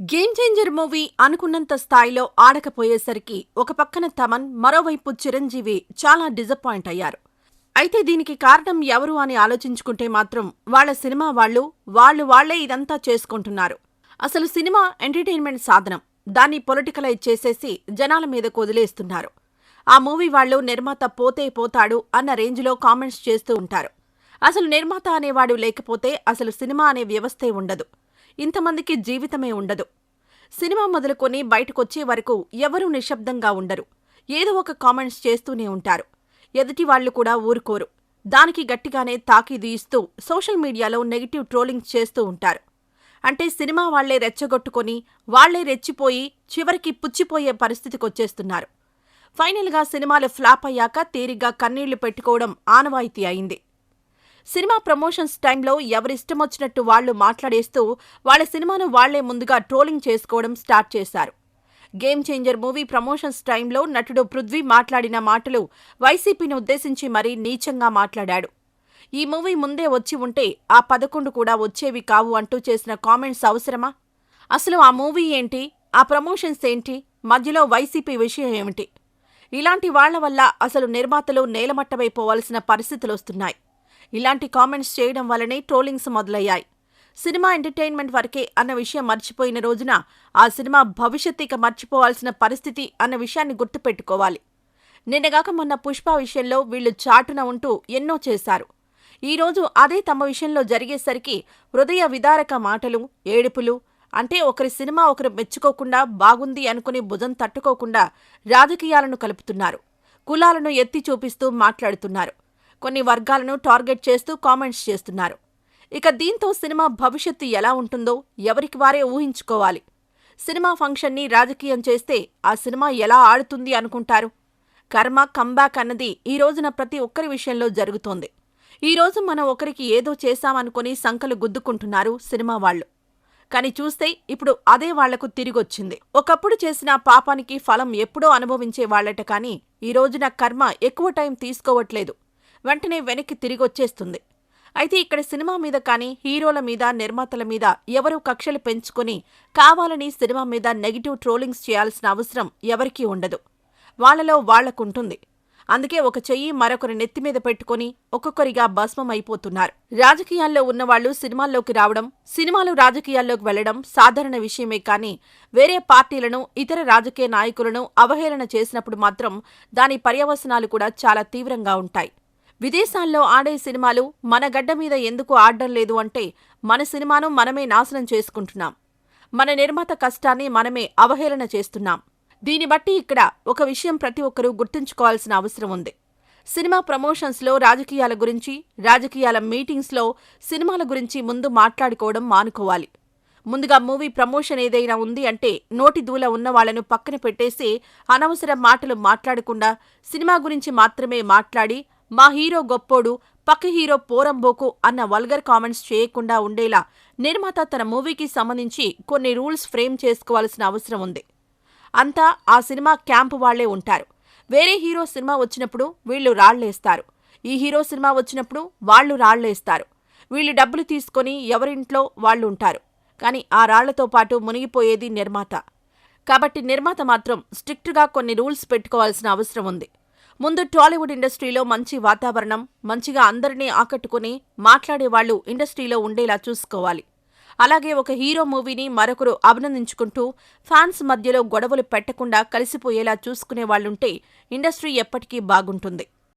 Game changer movie అనుకున్నంత స్థాయిలో ఆడకపోయేసరికి ఒక పక్కన తమన్, మరోవైపు చిరంజీవి చాలా డిసప్పాయింట్ అయ్యారు. అయితే దీనికి కారణం ఎవరు అని ఆలోచించుకుంటే మాత్రం వాళ్ళ సినిమా వాళ్లే ఇదంతా చేసుకుంటున్నారు. అసలు సినిమా ఎంటర్టైన్మెంట్ సాధనం. దాన్ని పొలిటికలైజ్ చేసేసి జనాల మీదకు వదిలేస్తున్నారు. ఆ మూవీ వాళ్ళు నిర్మాత పోతే పోతాడు అన్న రేంజ్లో కామెంట్స్ చేస్తూ ఉంటారు. అసలు నిర్మాత అనేవాడు లేకపోతే అసలు సినిమా అనే వ్యవస్థే ఉండదు. ఇంతమందికి జీవితమే ఉండదు. సినిమా మొదలుకొని బయటకొచ్చే వరకు ఎవరూ నిశ్శబ్దంగా ఉండరు. ఏదో ఒక కామెంట్స్ చేస్తూనే ఉంటారు. ఎదుటివాళ్లు కూడా ఊరుకోరు. దానికి గట్టిగానే తాకీదు ఇస్తూ సోషల్ మీడియాలో నెగిటివ్ ట్రోలింగ్స్ చేస్తూ ఉంటారు. అంటే సినిమా వాళ్లే రెచ్చగొట్టుకొని, వాళ్లే రెచ్చిపోయి చివరికి పుచ్చిపోయే పరిస్థితికొచ్చేస్తున్నారు. ఫైనల్గా సినిమాలు ఫ్లాప్ అయ్యాక తీరిగ్గా కన్నీళ్లు పెట్టుకోవడం ఆనవాయితీ అయింది. సినిమా ప్రమోషన్స్ టైంలో ఎవరిష్టమొచ్చినట్టు వాళ్లు మాట్లాడేస్తూ వాళ్ల సినిమాను వాళ్లే ముందుగా ట్రోలింగ్ చేసుకోవడం స్టార్ట్ చేశారు. గేమ్ చేంజర్ మూవీ ప్రమోషన్స్ టైంలో నటుడు పృథ్వీ మాట్లాడిన మాటలు వైసీపీని ఉద్దేశించి మరీ నీచంగా మాట్లాడాడు. ఈ మూవీ ముందే వచ్చి ఉంటే ఆ 11 కూడా వచ్చేవి కావు అంటూ చేసిన కామెంట్స్ అవసరమా? అసలు ఆ మూవీ ఏంటి? ఆ ప్రమోషన్స్ ఏంటి? మధ్యలో వైసీపీ విషయం ఏమిటి? ఇలాంటి వాళ్ల వల్ల అసలు నిర్మాతలు నేలమట్టమైపోవాల్సిన పరిస్థితులొస్తున్నాయి. ఇలాంటి కామెంట్స్ చేయడం వల్లనే ట్రోలింగ్స్ మొదలయ్యాయి. సినిమా ఎంటర్టైన్మెంట్ వరకే అన్న విషయం మర్చిపోయిన రోజున ఆ సినిమా భవిష్యత్ ఇక మర్చిపోవాల్సిన పరిస్థితి అన్న విషయాన్ని గుర్తుపెట్టుకోవాలి. నిన్నగాక మొన్న పుష్ప విషయంలో వీళ్లు చాటున ఉంటూ ఎన్నో చేశారు. ఈరోజు అదే తమ విషయంలో జరిగేసరికి హృదయ విదారక మాటలు, ఏడుపులు. అంటే ఒకరి సినిమా ఒకరు మెచ్చుకోకుండా, బాగుంది అనుకుని భుజం తట్టుకోకుండా రాజకీయాలను కలుపుతున్నారు. కులాలను ఎత్తి చూపిస్తూ మాట్లాడుతున్నారు. కొన్ని వర్గాలను టార్గెట్ చేస్తూ కామెంట్స్ చేస్తున్నారు. ఇక దీంతో సినిమా భవిష్యత్తు ఎలా ఉంటుందో ఎవరికి వారే ఊహించుకోవాలి. సినిమా ఫంక్షన్ని రాజకీయం చేస్తే ఆ సినిమా ఎలా ఆడుతుంది అనుకుంటారు? కర్మ కంబ్యాక్ అన్నది ఈ రోజున ప్రతి ఒక్కరి విషయంలో జరుగుతోంది. ఈ రోజు మనం ఒకరికి ఏదో చేశామనుకుని సంకలు గుద్దుకుంటున్నారు సినిమా వాళ్లు. కాని చూస్తే ఇప్పుడు అదే వాళ్లకు తిరిగొచ్చింది. ఒకప్పుడు చేసిన పాపానికి ఫలం ఎప్పుడో అనుభవించే వాళ్లట. కానీ ఈ రోజున కర్మ ఎక్కువ టైం తీసుకోవట్లేదు. వెంటనే వెనక్కి తిరిగొచ్చేస్తుంది. అయితే ఇక్కడ సినిమా మీద కానీ, హీరోల మీద, నిర్మాతల మీద ఎవరూ కక్షలు పెంచుకొని కావాలని సినిమా మీద నెగిటివ్ ట్రోలింగ్స్ చేయాల్సిన అవసరం ఎవరికీ ఉండదు. వాళ్లలో వాళ్లకుంటుంది. అందుకే ఒక చెయ్యి మరొకరి నెత్తిమీద పెట్టుకుని ఒక్కొక్కరిగా భస్మం అయిపోతున్నారు. రాజకీయాల్లో ఉన్నవాళ్లు సినిమాల్లోకి రావడం, సినిమాలు రాజకీయాల్లోకి వెళ్లడం సాధారణ విషయమే. కానీ వేరే పార్టీలను, ఇతర రాజకీయ నాయకులను అవహేళన చేసినప్పుడు మాత్రం దాని పర్యవసనాలు కూడా చాలా తీవ్రంగా ఉంటాయి. విదేశాల్లో ఆడే సినిమాలు మన గడ్డ మీద ఎందుకు ఆడడం లేదు అంటే మన సినిమాను మనమే నాశనం చేసుకుంటున్నాం. మన నిర్మాత కష్టాన్ని మనమే అవహేళన చేస్తున్నాం. దీన్ని బట్టి ఇక్కడ ఒక విషయం ప్రతి ఒక్కరూ గుర్తుంచుకోవాల్సిన అవసరం ఉంది. సినిమా ప్రమోషన్స్లో రాజకీయాల గురించి, రాజకీయాల మీటింగ్స్లో సినిమాల గురించి ముందు మాట్లాడుకోవడం మానుకోవాలి. ముందుగా మూవీ ప్రమోషన్ ఏదైనా ఉంది అంటే నోటి దూల ఉన్న వాళ్లను పక్కన పెట్టేసి అనవసర మాటలు మాట్లాడకుండా సినిమా గురించి మాత్రమే మాట్లాడి మా హీరో గొప్పోడు, పక్క హీరో పోరంబోకు అన్న వల్గర్ కామెంట్స్ చేయకుండా ఉండేలా నిర్మాత తన మూవీకి సంబంధించి కొన్ని రూల్స్ ఫ్రేమ్ చేసుకోవాల్సిన అవసరం ఉంది. అంతా ఆ సినిమా క్యాంపు వాళ్లే ఉంటారు. వేరే హీరో సినిమా వచ్చినప్పుడు వీళ్లు రాళ్లేస్తారు. ఈ హీరో సినిమా వచ్చినప్పుడు వాళ్లు రాళ్లేస్తారు. వీళ్లు డబ్బులు తీసుకొని ఎవరింట్లో వాళ్లుంటారు. కాని ఆ రాళ్లతో పాటు మునిగిపోయేది నిర్మాత. కాబట్టి నిర్మాత మాత్రం స్ట్రిక్ట్గా కొన్ని రూల్స్ పెట్టుకోవాల్సిన అవసరం ఉంది. ముందు టాలీవుడ్ ఇండస్ట్రీలో మంచి వాతావరణం, మంచిగా అందరినీ ఆకట్టుకుని మాట్లాడేవాళ్లు ఇండస్ట్రీలో ఉండేలా చూసుకోవాలి. అలాగే ఒక హీరో మూవీని మరొకరు అభినందించుకుంటూ ఫ్యాన్స్ మధ్యలో గొడవలు పెట్టకుండా కలిసిపోయేలా చూసుకునే వాళ్లుంటే ఇండస్ట్రీ ఎప్పటికీ బాగుంటుంది.